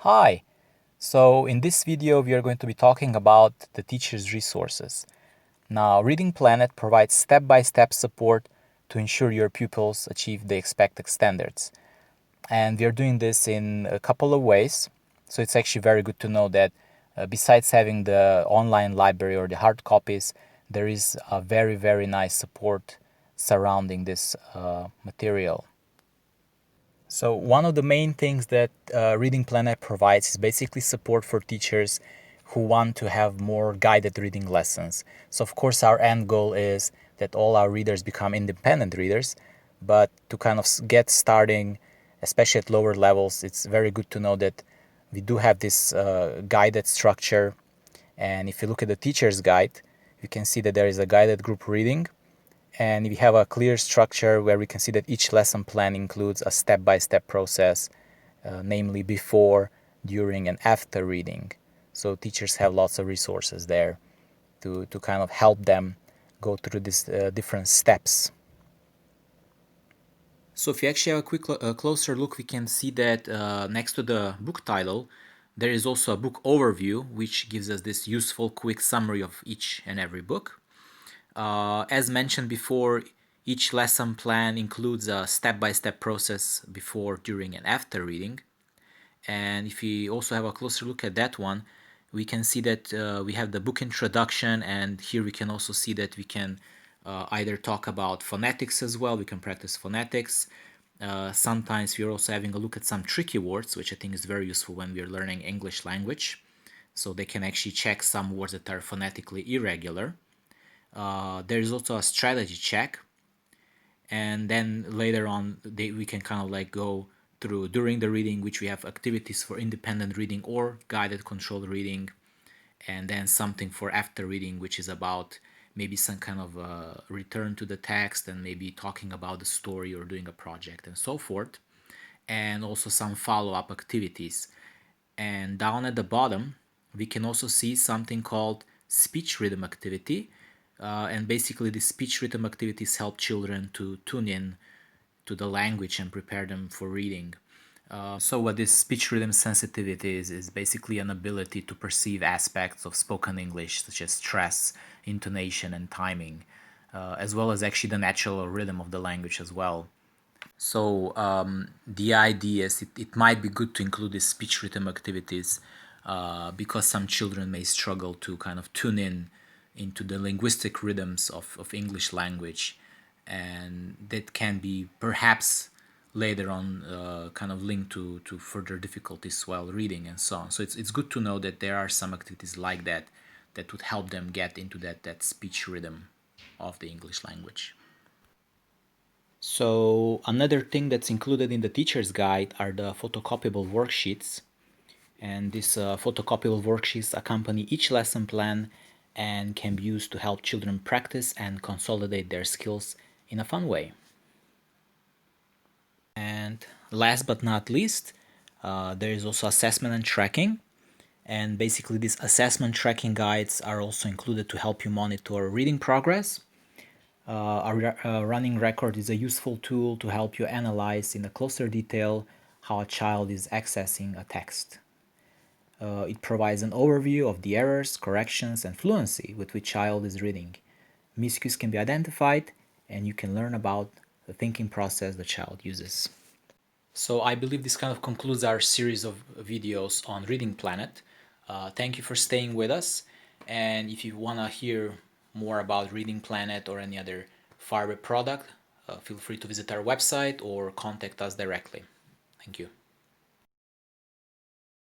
Hi! So in this video we are going to be talking about the teacher's resources. Now Reading Planet provides step-by-step support to ensure your pupils achieve the expected standards. And we are doing this in a couple of ways. So it's actually very good to know that besides having the online library or the hard copies, there is a very nice support surrounding this material. So one of the main things that Reading Planet provides is basically support for teachers who want to have more guided reading lessons. So of course our end goal is that all our readers become independent readers, but to kind of get starting, especially at lower levels, it's very good to know that we do have this guided structure. And if you look at the teacher's guide, you can see that there is a guided group reading, and we have a clear structure where we can see that each lesson plan includes a step-by-step process, namely before, during, and after reading. So teachers have lots of resources there to kind of help them go through these different steps. So if you actually have a closer look, we can see that next to the book title, there is also a book overview, which gives us this useful quick summary of each and every book. As mentioned before, each lesson plan includes a step-by-step process before, during, and after reading. And if we also have a closer look at that one, we can see that we have the book introduction, and here we can also see that we can either talk about phonetics as well. We can practice phonetics. Sometimes we're also having a look at some tricky words, which I think is very useful when we're learning English language. So they can actually check some words that are phonetically irregular. There is also a strategy check, and then later on we can kind of like go through during the reading, which we have activities for independent reading or guided controlled reading, and then something for after reading, which is about maybe some kind of return to the text and maybe talking about the story or doing a project and so forth, and also some follow-up activities. And down at the bottom we can also see something called speech rhythm activity, and basically the speech rhythm activities help children to tune in to the language and prepare them for reading. So what this speech rhythm sensitivity is basically an ability to perceive aspects of spoken English such as stress, intonation, and timing, as well as actually the natural rhythm of the language as well. So the idea is it might be good to include these speech rhythm activities because some children may struggle to kind of tune in into the linguistic rhythms of English language, and that can be perhaps later on kind of linked to further difficulties while reading and so on. So it's good to know that there are some activities like that that would help them get into that speech rhythm of the English language. So another thing that's included in the teacher's guide are the photocopyable worksheets. And these photocopyable worksheets accompany each lesson plan and can be used to help children practice and consolidate their skills in a fun way. And last but not least, there is also assessment and tracking. And basically these assessment tracking guides are also included to help you monitor reading progress. A running record is a useful tool to help you analyze in a closer detail how a child is accessing a text. It provides an overview of the errors, corrections, and fluency with which child is reading. Miscues can be identified, and you can learn about the thinking process the child uses. So I believe this kind of concludes our series of videos on Reading Planet. Thank you for staying with us, and if you want to hear more about Reading Planet or any other Firebird product, feel free to visit our website or contact us directly. Thank you.